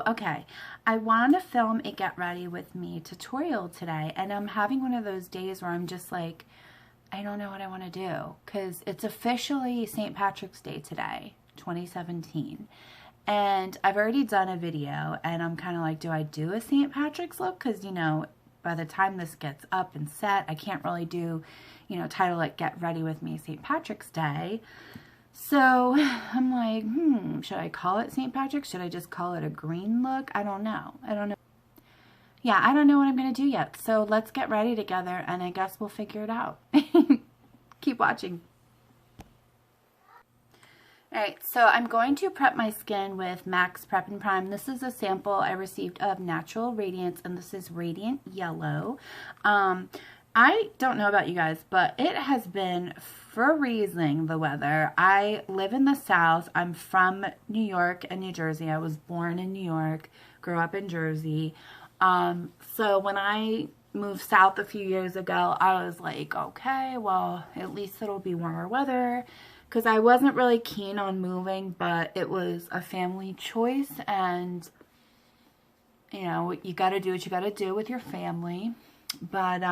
okay, I want to film a get ready with me tutorial today, and I'm having one of those days where I'm just like, I don't know what I want to do, because it's officially St. Patrick's Day today, 2017, and I've already done a video, and I'm kind of like, do I do a St. Patrick's look? Because, you know, by the time this gets up and set, I can't really do, you know, title it Get Ready With Me St. Patrick's Day. So I'm like, should I call it St. Patrick's? Should I just call it a green look? I don't know. Yeah, I don't know what I'm going to do yet. So let's get ready together, and I guess we'll figure it out. Keep watching. Alright, so I'm going to prep my skin with MAC's Prep and Prime. This is a sample I received of Natural Radiance, and this is Radiant Yellow. I don't know about you guys, but it has been freezing, the weather. I live in the South. I'm from New York and New Jersey. I was born in New York, grew up in Jersey. So when I moved south a few years ago, I was like, okay, well, at least it'll be warmer weather. Because I wasn't really keen on moving, but it was a family choice, and, you know, you got to do what you got to do with your family. But,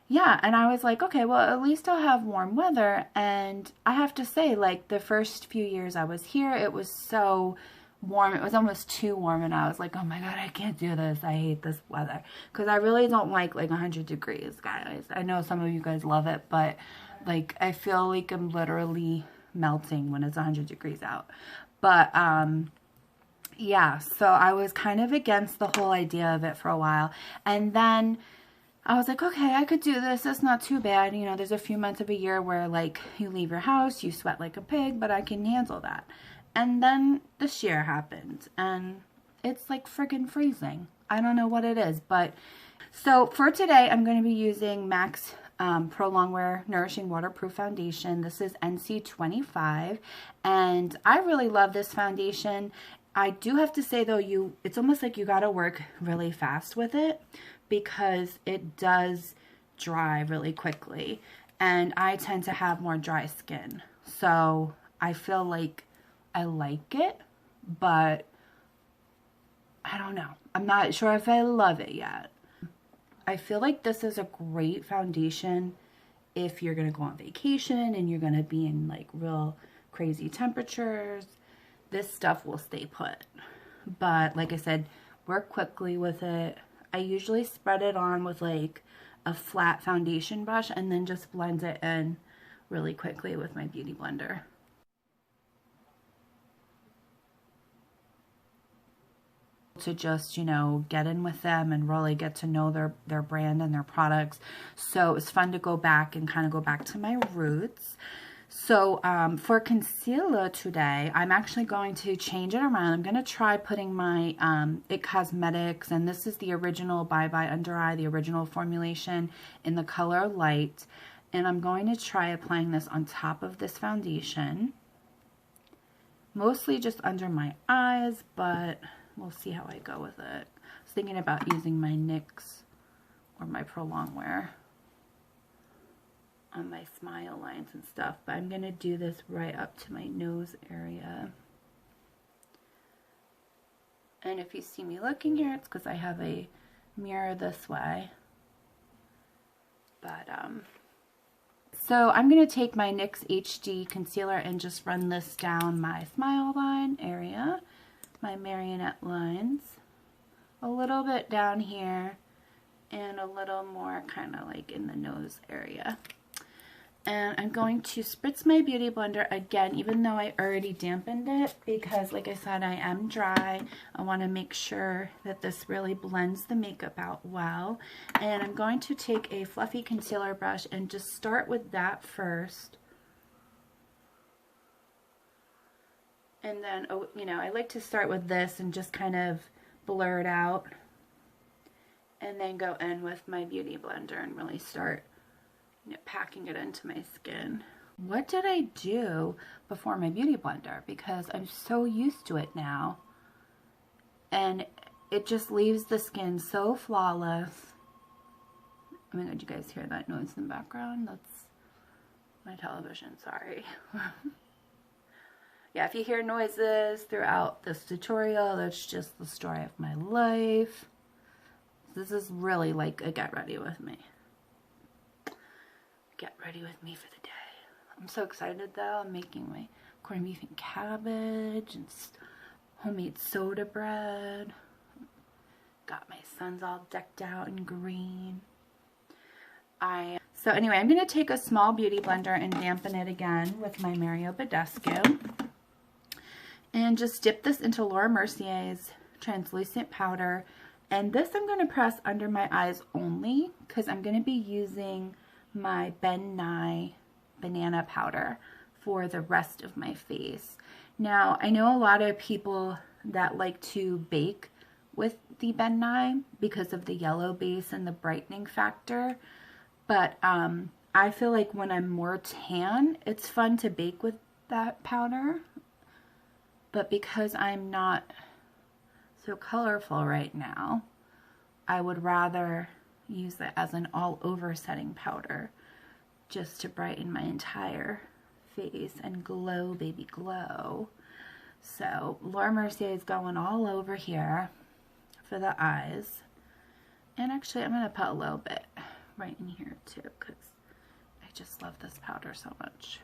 yeah, and I was like, okay, well, at least I'll have warm weather. And I have to say, like, the first few years I was here, it was so warm. It was almost too warm, and I was like, oh my God, I can't do this. I hate this weather. Because I really don't like 100 degrees, guys. I know some of you guys love it, but, like, I feel like I'm literally melting when it's 100 degrees out. But, yeah, so I was kind of against the whole idea of it for a while. And then I was like, okay, I could do this. It's not too bad. You know, there's a few months of a year where, like, you leave your house, you sweat like a pig, but I can handle that. And then this year happened, and it's like friggin' freezing. I don't know what it is, but so for today, I'm going to be using MAC's Prolongwear Nourishing Waterproof Foundation. This is NC25, and I really love this foundation. I do have to say, though, it's almost like you got to work really fast with it, because it does dry really quickly, and I tend to have more dry skin. So I feel like I like it, but I don't know. I'm not sure if I love it yet. I feel like this is a great foundation if you're going to go on vacation and you're going to be in like real crazy temperatures. This stuff will stay put. But like I said, work quickly with it. I usually spread it on with like a flat foundation brush and then just blend it in really quickly with my beauty blender. To just, you know, get in with them and really get to know their brand and their products. So it was fun to go back and kind of go back to my roots. So for concealer today, I'm actually going to change it around. I'm going to try putting my Nyx Cosmetics, and this is the original Bye Bye Under Eye, the original formulation in the color Light. And I'm going to try applying this on top of this foundation. Mostly just under my eyes, but we'll see how I go with it. I was thinking about using my NYX or my Prolongwear on my smile lines and stuff, but I'm going to do this right up to my nose area. And if you see me looking here, it's because I have a mirror this way. But, so I'm going to take my NYX HD concealer and just run this down my smile line area, my marionette lines, a little bit down here, and a little more kind of like in the nose area. And I'm going to spritz my beauty blender again, even though I already dampened it, because like I said, I am dry. I want to make sure that this really blends the makeup out well. And I'm going to take a fluffy concealer brush and just start with that first. And then, you know, I like to start with this and just kind of blur it out. And then go in with my beauty blender and really start, you know, packing it into my skin. What did I do before my beauty blender? Because I'm so used to it now. And it just leaves the skin so flawless. Oh my God, you guys hear that noise in the background? That's my television, sorry. yeah, if you hear noises throughout this tutorial, that's just the story of my life. This is really like a get ready with me. Get ready with me for the day. I'm so excited though. I'm making my corned beef and cabbage and homemade soda bread. Got my sons all decked out in green. So anyway, I'm going to take a small beauty blender and dampen it again with my Mario Badescu. And just dip this into Laura Mercier's translucent powder. And this I'm going to press under my eyes only because I'm going to be using my Ben Nye banana powder for the rest of my face. Now, I know a lot of people that like to bake with the Ben Nye because of the yellow base and the brightening factor. But I feel like when I'm more tan, it's fun to bake with that powder. But because I'm not so colorful right now, I would rather use it as an all-over setting powder just to brighten my entire face and glow, baby, glow. So Laura Mercier is going all over here for the eyes. And actually, I'm going to put a little bit right in here too because I just love this powder so much.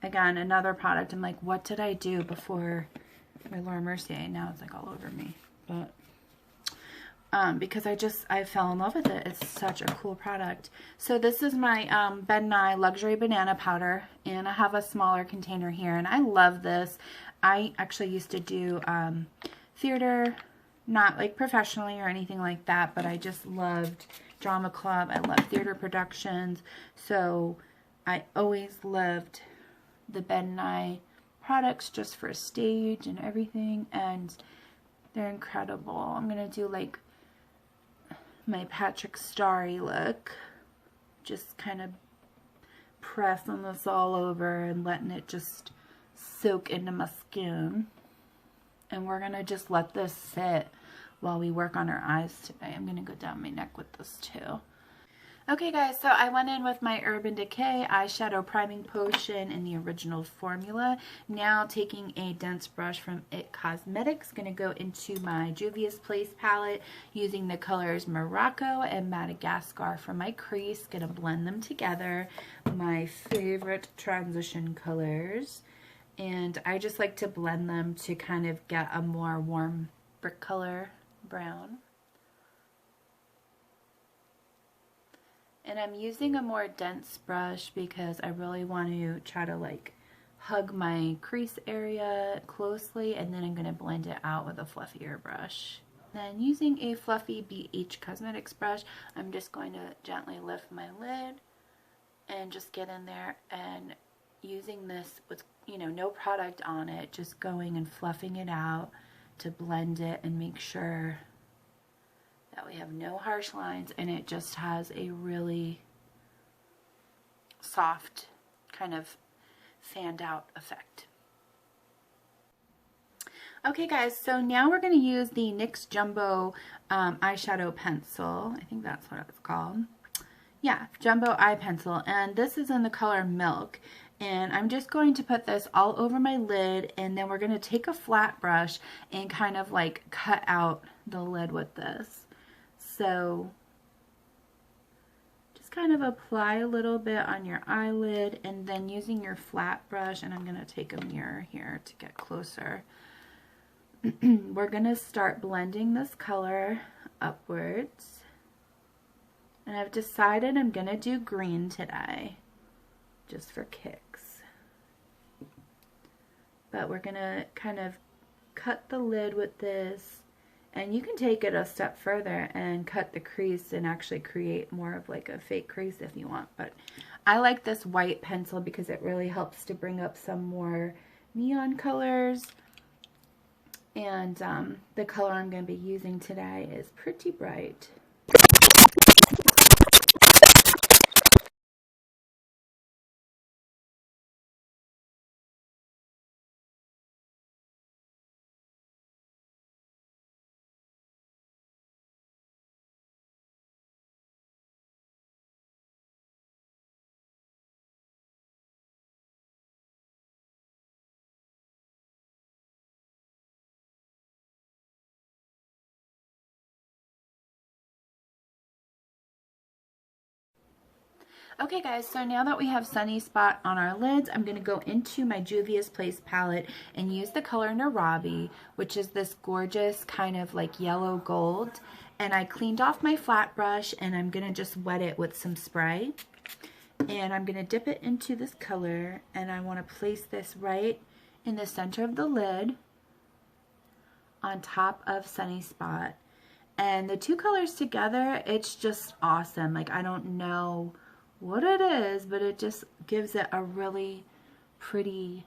Again, another product. I'm like, what did I do before my Laura Mercier? Now it's like all over me. But because I fell in love with it. It's such a cool product. So this is my Ben Nye Luxury Banana Powder, and I have a smaller container here, and I love this. I actually used to do theater, not like professionally or anything like that, but I just loved drama club. I love theater productions, so I always loved the Ben Nye products just for stage and everything, and they're incredible. I'm gonna do like my Patrick Starry look, just kind of pressing this all over and letting it just soak into my skin. And we're gonna just let this sit while we work on our eyes today. I'm gonna go down my neck with this too. Okay guys, so I went in with my Urban Decay eyeshadow priming potion in the original formula. Now taking a dense brush from Nyx Cosmetics, going to go into my Juvia's Place palette using the colors Morocco and Madagascar for my crease. Going to blend them together, my favorite transition colors. And I just like to blend them to kind of get a more warm brick color brown. And I'm using a more dense brush because I really want to try to like hug my crease area closely, and then I'm going to blend it out with a fluffier brush. Then using a fluffy BH Cosmetics brush, I'm just going to gently lift my lid and just get in there and using this with, you know, no product on it, just going and fluffing it out to blend it and make sure that we have no harsh lines, and it just has a really soft kind of fanned out effect. Okay guys, so now we're going to use the NYX Jumbo eyeshadow pencil. I think that's what it's called. Yeah, Jumbo eye pencil, and this is in the color Milk. And I'm just going to put this all over my lid, and then we're going to take a flat brush and kind of like cut out the lid with this. So just kind of apply a little bit on your eyelid, and then using your flat brush, and I'm going to take a mirror here to get closer. We're going to start blending this color upwards. And I've decided I'm going to do green today, just for kicks. But we're going to kind of cut the lid with this. And you can take it a step further and cut the crease and actually create more of like a fake crease if you want. But I like this white pencil because it really helps to bring up some more neon colors. And the color I'm going to be using today is pretty bright. Okay guys, so now that we have Sunny Spot on our lids, I'm going to go into my Juvia's Place palette and use the color Narobi, which is this gorgeous kind of like yellow gold. And I cleaned off my flat brush and I'm going to just wet it with some spray. And I'm going to dip it into this color and I want to place this right in the center of the lid on top of Sunny Spot. And the two colors together, it's just awesome. Like, I don't know what it is, but it just gives it a really pretty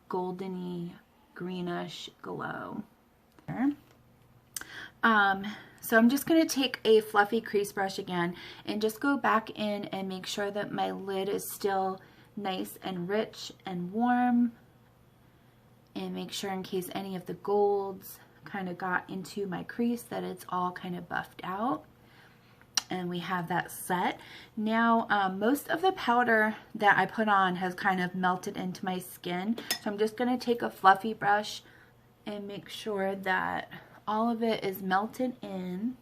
goldeny greenish glow. So I'm just going to take a fluffy crease brush again and just go back in and make sure that my lid is still nice and rich and warm, and make sure in case any of the golds kind of got into my crease that it's all kind of buffed out. And we have that set. Now, most of the powder that I put on has kind of melted into my skin. So I'm just going to take a fluffy brush and make sure that all of it is melted in.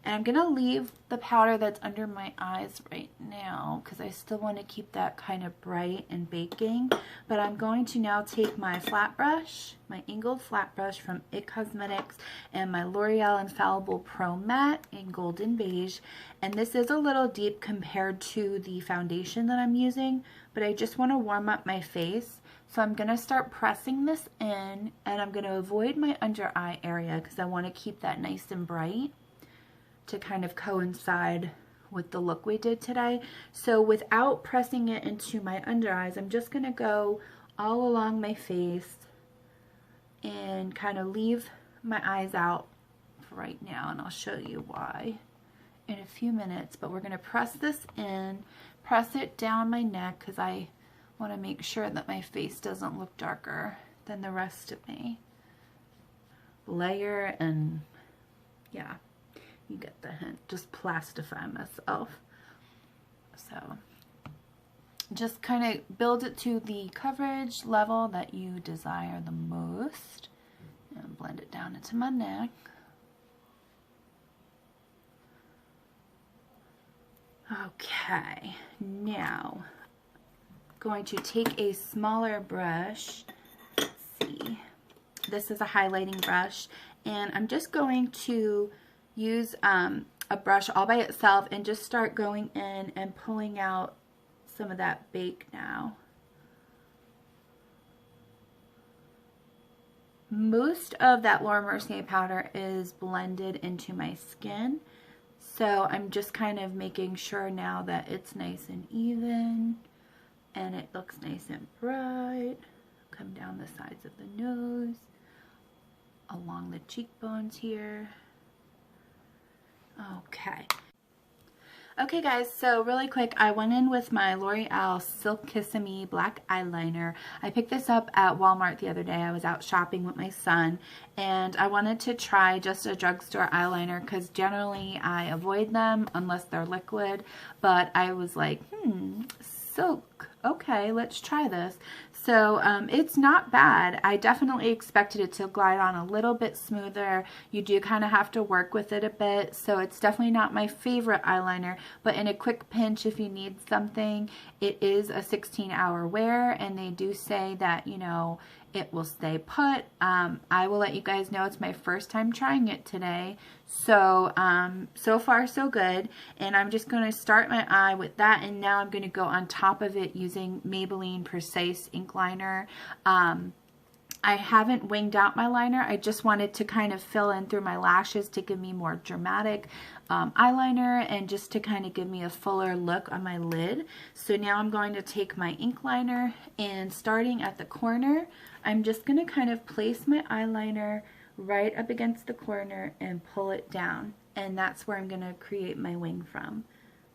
And I'm going to leave the powder that's under my eyes right now because I still want to keep that kind of bright and baking. But I'm going to now take my flat brush, my angled flat brush from Nyx Cosmetics, and my L'Oreal Infallible Pro Matte in Golden Beige. And this is a little deep compared to the foundation that I'm using, but I just want to warm up my face. So I'm going to start pressing this in, and I'm going to avoid my under eye area because I want to keep that nice and bright to kind of coincide with the look we did today. So without pressing it into my under eyes, I'm just going to go all along my face and kind of leave my eyes out for right now, and I'll show you why in a few minutes. But we're going to press this in, press it down my neck because I want to make sure that my face doesn't look darker than the rest of me. Layer and yeah. You get the hint. Just plastify myself. So just kind of build it to the coverage level that you desire the most. And blend it down into my neck. Okay. Now, going to take a smaller brush. Let's see. This is a highlighting brush. And I'm just going to use a brush all by itself and just start going in and pulling out some of that bake now. Most of that Laura Mercier powder is blended into my skin, so I'm just kind of making sure now that it's nice and even and it looks nice and bright. Come down the sides of the nose, along the cheekbones here. Okay guys, so really quick, I went in with my L'Oreal Silkissime black eyeliner. I picked this up at Walmart the other day. I was out shopping with my son, and I wanted to try just a drugstore eyeliner because generally I avoid them unless they're liquid, but I was like, silk, okay, let's try this. So it's not bad. I definitely expected it to glide on a little bit smoother. You do kind of have to work with it a bit, so it's definitely not my favorite eyeliner, but in a quick pinch if you need something, it is a 16-hour wear, and they do say that, you know, it will stay put. I will let you guys know it's my first time trying it today. So, so far so good. And I'm just going to start my eye with that, and now I'm going to go on top of it using Maybelline Precise Ink Liner. I haven't winged out my liner. I just wanted to kind of fill in through my lashes to give me more dramatic eyeliner and just to kind of give me a fuller look on my lid. So now I'm going to take my ink liner, and starting at the corner, I'm just going to kind of place my eyeliner right up against the corner and pull it down. And that's where I'm going to create my wing from.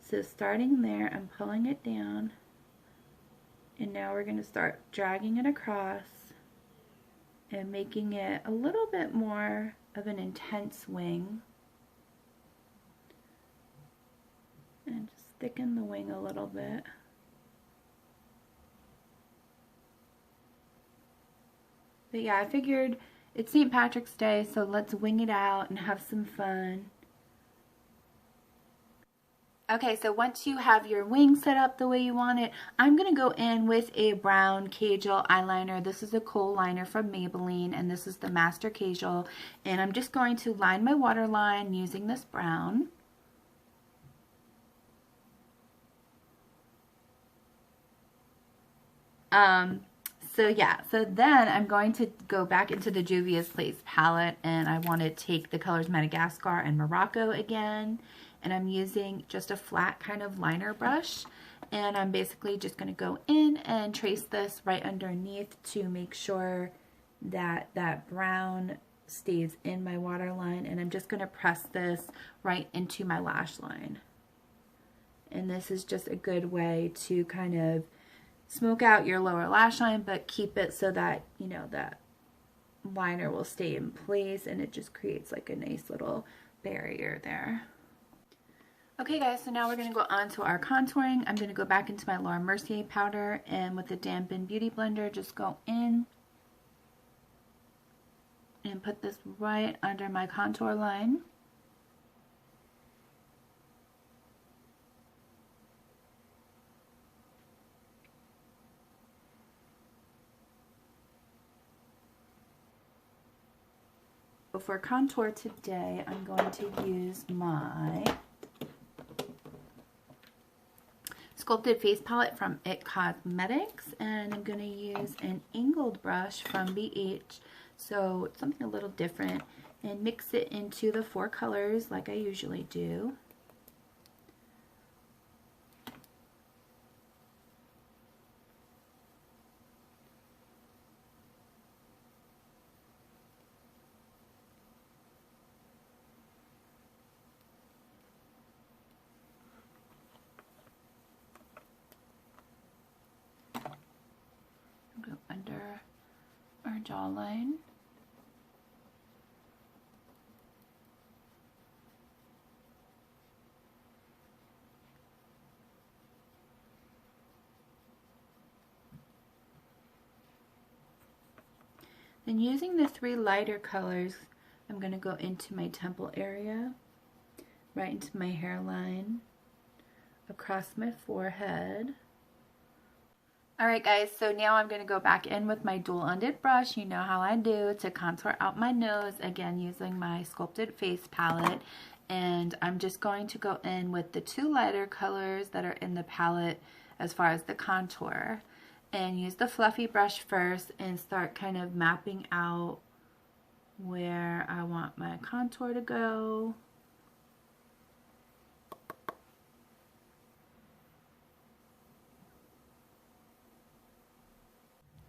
So starting there, I'm pulling it down. And now we're going to start dragging it across and making it a little bit more of an intense wing. And just thicken the wing a little bit. But yeah, I figured it's St. Patrick's Day, so let's wing it out and have some fun. Okay, so once you have your wing set up the way you want it, I'm going to go in with a brown Kajal eyeliner. This is a Kohl liner from Maybelline, and this is the Master Kajal. And I'm just going to line my waterline using this brown. So yeah, so then I'm going to go back into the Juvia's Place palette, and I want to take the colors Madagascar and Morocco again. And I'm using just a flat kind of liner brush, and I'm basically just going to go in and trace this right underneath to make sure that that brown stays in my waterline, and I'm just going to press this right into my lash line. And this is just a good way to kind of smoke out your lower lash line, but keep it so that, you know, that liner will stay in place, and it just creates like a nice little barrier there. Okay guys, so now we're going to go on to our contouring. I'm going to go back into my Laura Mercier powder, and with the dampened beauty blender, just go in and put this right under my contour line. For contour today, I'm going to use my Sculpted Face Palette from Nyx Cosmetics, and I'm going to use an angled brush from BH, so something a little different, and mix it into the 4 colors like I usually do. Go under our jawline. Then using the 3 lighter colors, I'm going to go into my temple area, right into my hairline, across my forehead. Alright guys, so now I'm going to go back in with my dual-ended brush, you know how I do, to contour out my nose, again using my Sculpted Face palette. And I'm just going to go in with the 2 lighter colors that are in the palette as far as the contour. And use the fluffy brush first and start kind of mapping out where I want my contour to go.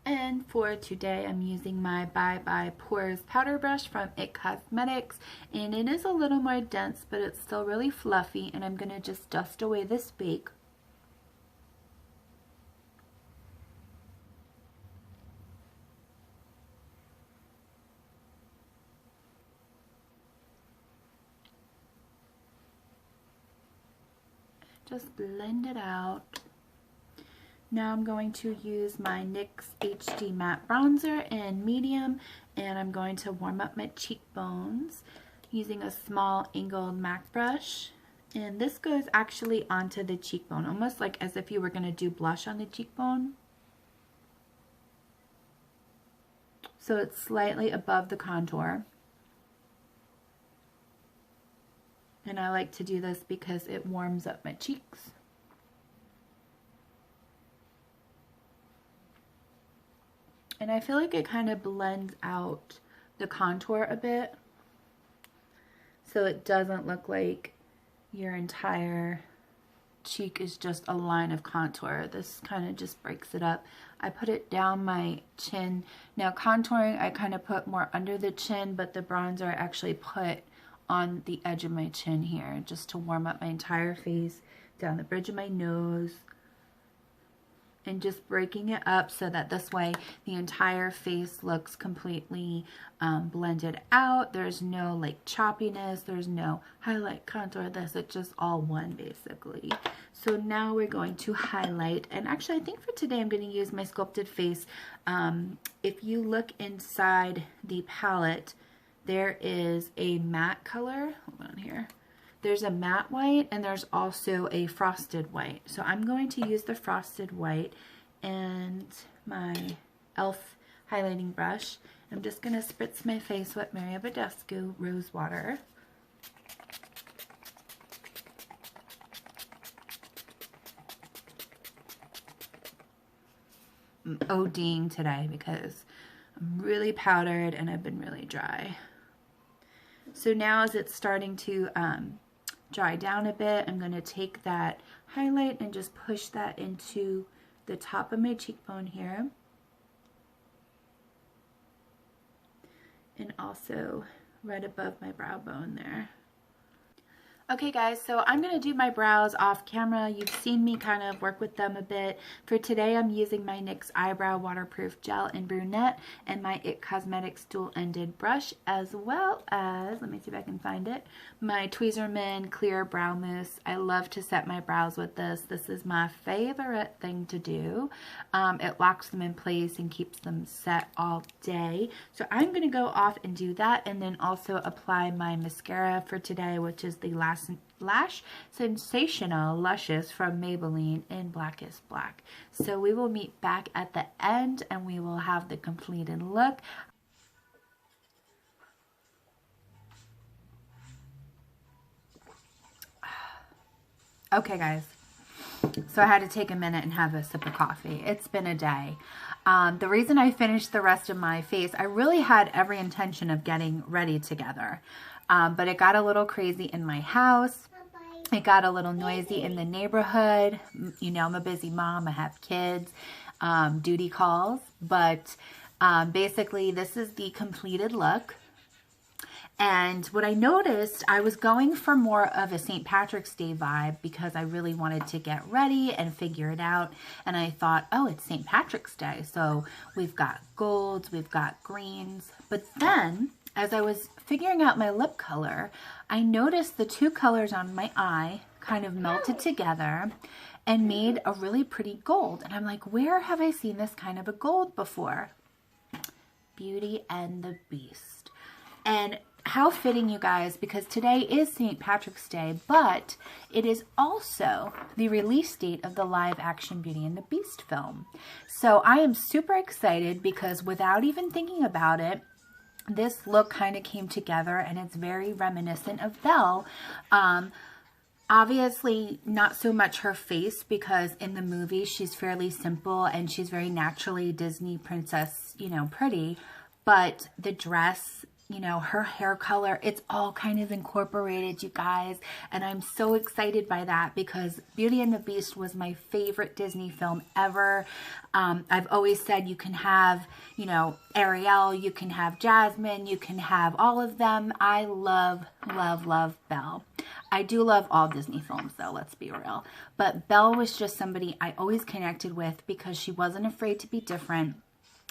And for today, I'm using my Bye Bye Pores powder brush from Nyx Cosmetics, and it is a little more dense, but it's still really fluffy, and I'm going to just dust away the spake. Just blend it out. Now I'm going to use my NYX HD Matte Bronzer in medium, and I'm going to warm up my cheekbones using a small angled MAC brush. And this goes actually onto the cheekbone, almost like as if you were going to do blush on the cheekbone. So it's slightly above the contour. And I like to do this because it warms up my cheeks. And I feel like it kind of blends out the contour a bit, so it doesn't look like your entire cheek is just a line of contour. This kind of just breaks it up. I put it down my chin. Now contouring, I kind of put more under the chin, but the bronzer I actually put on the edge of my chin here, just to warm up my entire face, down the bridge of my nose, and just breaking it up so that this way the entire face looks completely blended out. There's no like choppiness, there's no highlight, contour, this, it's just all one basically. So now we're going to highlight, and actually I think for today I'm going to use my Sculpted Face. If you look inside the palette, there is a matte color, hold on here, There's a matte white and there's also a frosted white. So I'm going to use the frosted white and my e.l.f. highlighting brush. I'm just going to spritz my face with Mercier Rose Water. I'm ODing today because I'm really powdered and I've been really dry. So now as it's starting to dry down a bit, I'm going to take that highlight and just push that into the top of my cheekbone here. And also right above my brow bone there. Okay guys, so I'm going to do my brows off camera. You've seen me kind of work with them a bit. For today, I'm using my NYX Eyebrow Waterproof Gel in Brunette and my Nyx Cosmetics Dual-Ended Brush, as well as, let me see if I can find it, my Tweezerman Clear Brow Mousse. I love to set my brows with this. This is my favorite thing to do. It locks them in place and keeps them set all day. So I'm going to go off and do that, and then also apply my mascara for today, which is the Lash Sensational Luscious from Maybelline in Blackest Black. So we will meet back at the end and we will have the completed look. Okay guys, so I had to take a minute and have a sip of coffee. It's been a day. The reason I finished the rest of my face, I really had every intention of getting ready together. But it got a little crazy in my house. It got a little noisy in the neighborhood. You know, I'm a busy mom. I have kids, duty calls. But basically, this is the completed look. And what I noticed, I was going for more of a St. Patrick's Day vibe because I really wanted to get ready and figure it out. And I thought, oh, it's St. Patrick's Day. So we've got golds, we've got greens. But then, as I was figuring out my lip color, I noticed the two colors on my eye kind of melted together and made a really pretty gold. And I'm like, where have I seen this kind of a gold before? Beauty and the Beast. And how fitting, you guys, because today is St. Patrick's Day, but it is also the release date of the live action Beauty and the Beast film. So I am super excited because without even thinking about it, this look kind of came together and it's very reminiscent of Belle. Obviously not so much her face because in the movie she's fairly simple and she's very naturally Disney princess, you know, pretty, but the dress, you know, her hair color, it's all kind of incorporated, you guys, and I'm so excited by that because Beauty and the Beast was my favorite Disney film ever. I've always said you can have, you know, Ariel, you can have Jasmine, you can have all of them. I love, love, love Belle. I do love all Disney films though, let's be real. But Belle was just somebody I always connected with because she wasn't afraid to be different.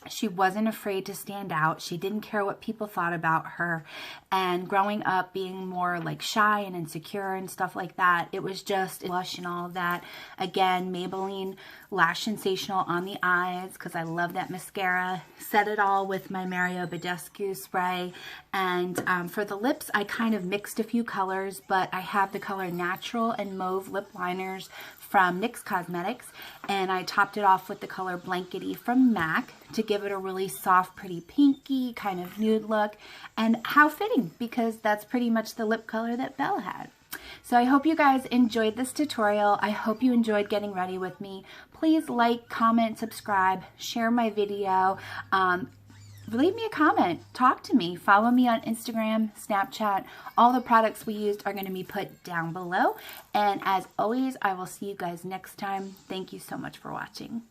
She wasn't afraid to stand out. She didn't care what people thought about her. And growing up being more like shy and insecure and stuff like that, it was just blush and all of that. Again, Maybelline Lash Sensational on the eyes because I love that mascara. Set it all with my Mercier spray. And for the lips, I kind of mixed a few colors, but I have the color Natural and Mauve lip liners from NYX Cosmetics, and I topped it off with the color Blankety from MAC to give it a really soft, pretty pinky kind of nude look. And how fitting, because that's pretty much the lip color that Belle had. So I hope you guys enjoyed this tutorial. I hope you enjoyed getting ready with me. Please like, comment, subscribe, share my video. Leave me a comment, talk to me, follow me on Instagram, Snapchat. All the products we used are going to be put down below. And as always, I will see you guys next time. Thank you so much for watching.